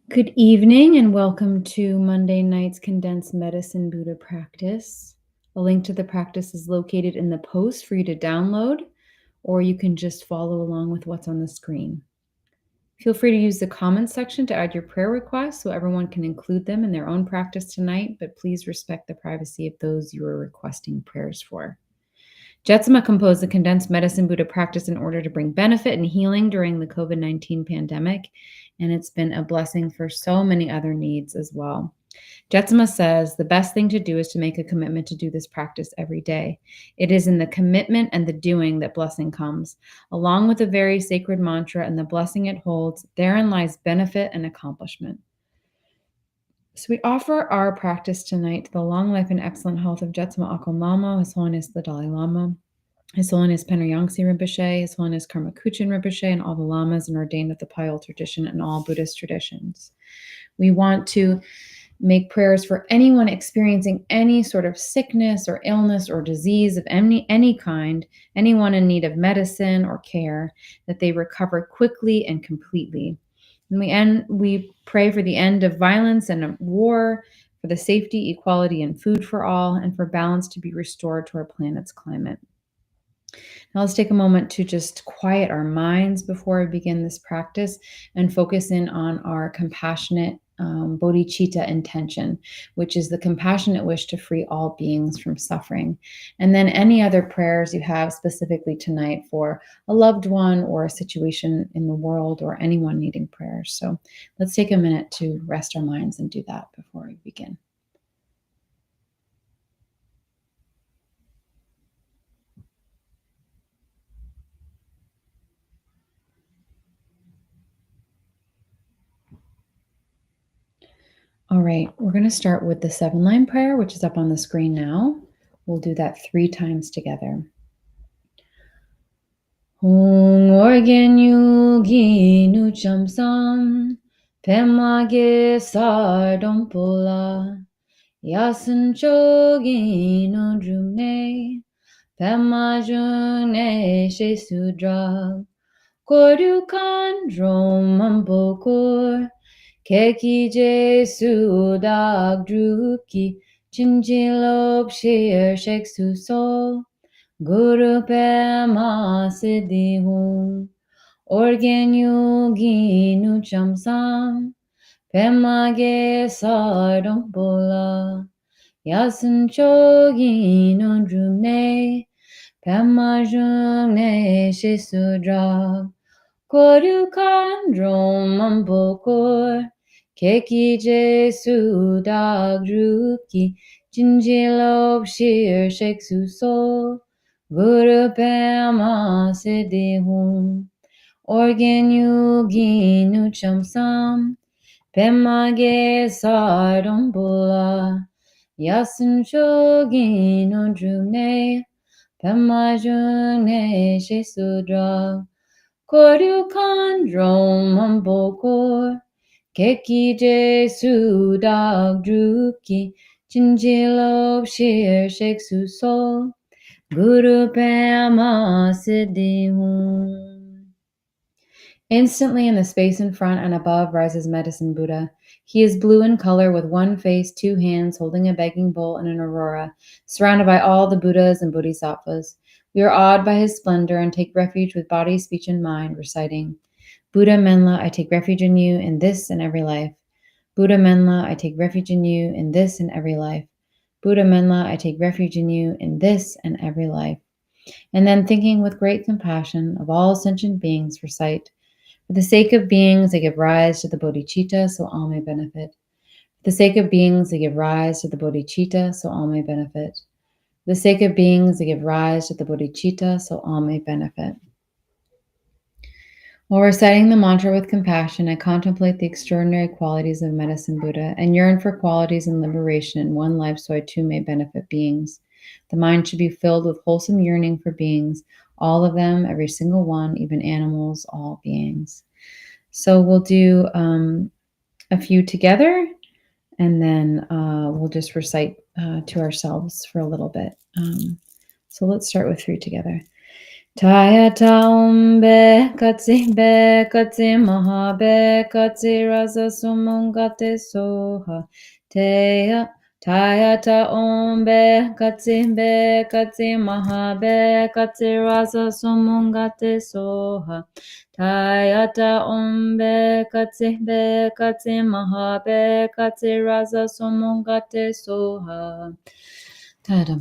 Good evening and welcome to Monday night's Condensed Medicine Buddha practice. A link to the practice is located in the post for you to download, or you can just follow along with what's on the screen. Feel free to use the comments section to add your prayer requests so everyone can include them in their own practice tonight, but please respect the privacy of those you are requesting prayers for. Jetsama composed the Condensed Medicine Buddha practice in order to bring benefit and healing during the COVID-19 pandemic, and it's been a blessing for so many other needs as well. Jetsama says the best thing to do is to make a commitment to do this practice every day. It is in the commitment and the doing that blessing comes. Along with a very sacred mantra and the blessing it holds, therein lies benefit and accomplishment. So we offer our practice tonight to the long life and excellent health of Jetsama Akal Lama, His Holiness the Dalai Lama, His Holiness Penra Yangtze Rinpoche, His Holiness Karma Kuchen Rinpoche, and all the lamas and ordained of the Payal tradition and all Buddhist traditions. We want to make prayers for anyone experiencing any sort of sickness or illness or disease of any kind, anyone in need of medicine or care, that they recover quickly and completely. And we pray for the end of violence and war, for the safety, equality, and food for all, and for balance to be restored to our planet's climate. Now let's take a moment to just quiet our minds before we begin this practice and focus in on our compassionate bodhicitta intention, which is the compassionate wish to free all beings from suffering. And then any other prayers you have specifically tonight for a loved one or a situation in the world or anyone needing prayers. So let's take a minute to rest our minds and do that before we begin. All right, we're going to start with the 7-line prayer, which is up on the screen now. We'll do that 3 times together. Hong organ yugi nu chamsam, pemage sardom pola, yasan chogi no drumne, pemajune she sudra, korukan drom ambokor, Keki Jesu dag druki chinchilop shir shek su sol Guru pema siddhi hum Organ yogi nu chamsam Pema ge sardam bola Yasan chogi no drumne Pema jumne shisudrag Koru kandrom ambokor Keki Jesu dag druki Jinjilop shir shek su sol Guru pema siddhi hum Organ yogi nu chamsam Pema ge sardam bola Yasan chogi no drumne Pema june she sudra Koru kandrom ambokor Keki Jesu dag druki Chinchilop shir shek su sol Guru pema siddhi hum. Instantly in the space in front and above rises Medicine Buddha. He is blue in color with one face, 2 hands, holding a begging bowl and an aurora, surrounded by all the Buddhas and Bodhisattvas. We are awed by his splendor and take refuge with body, speech, and mind, reciting, Buddha Menla, I take refuge in you in this and every life. Buddha Menla, I take refuge in you in this and every life. Buddha Menla, I take refuge in you in this and every life. And then thinking with great compassion of all sentient beings, recite, for the sake of beings, I give rise to the bodhicitta, so all may benefit. For the sake of beings, I give rise to the bodhicitta, so all may benefit. For the sake of beings, I give rise to the bodhicitta, so all may benefit. While reciting the mantra with compassion, I contemplate the extraordinary qualities of Medicine Buddha and yearn for qualities and liberation in one life so I too may benefit beings. The mind should be filled with wholesome yearning for beings, all of them, every single one, even animals, all beings. So we'll do a few together, and then we'll just recite to ourselves for a little bit. So let's start with 3 together. Tayata be katsi maha be katsi rasa sumungate soha. Teya Tayata be katsi maha be katsi rasa sumungate soha. Tayata be katsi maha be katsi rasa sumungate soha. Tayata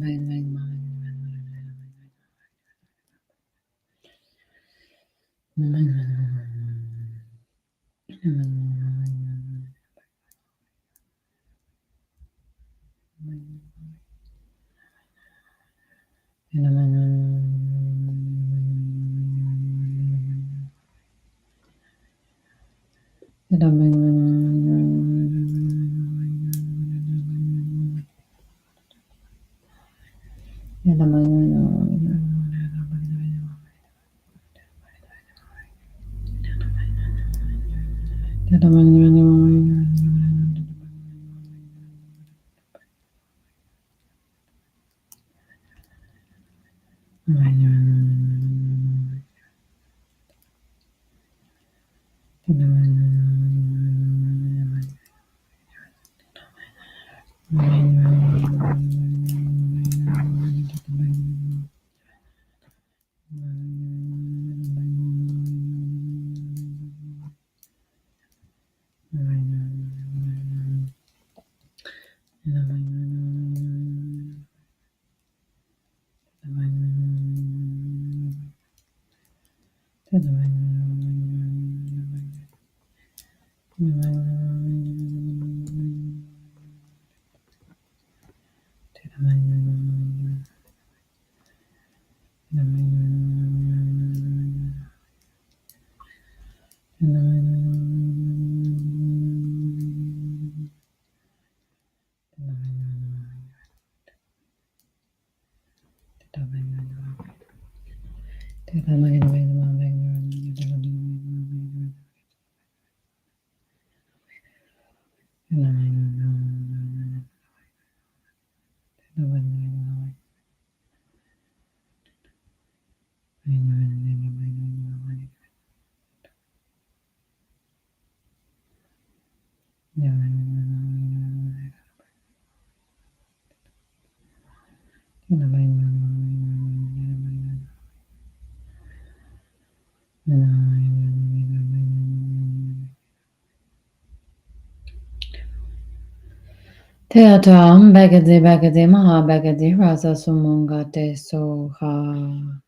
Teata Begade Maha Begade Rasa Sumungate Soha.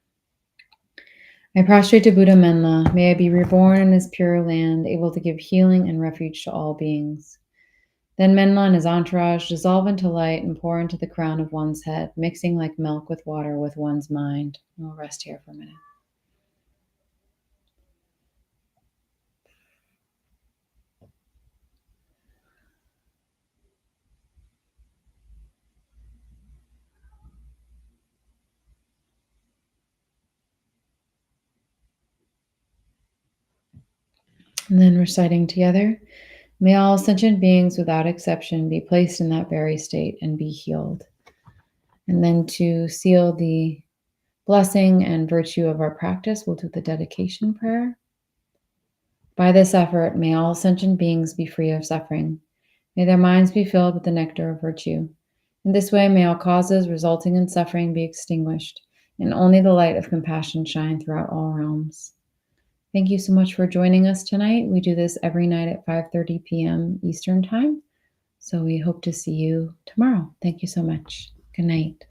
I prostrate to Buddha Menla. May I be reborn in this pure land, able to give healing and refuge to all beings. Then Menla and his entourage dissolve into light and pour into the crown of one's head, mixing like milk with water with one's mind. We'll rest here for a minute. And then reciting together, may all sentient beings without exception be placed in that very state and be healed. And then to seal the blessing and virtue of our practice, we'll do the dedication prayer. By this effort, may all sentient beings be free of suffering. May their minds be filled with the nectar of virtue. In this way, may all causes resulting in suffering be extinguished, and only the light of compassion shine throughout all realms. Thank you so much for joining us tonight. We do this every night at 5:30 p.m. Eastern Time. So we hope to see you tomorrow. Thank you so much. Good night.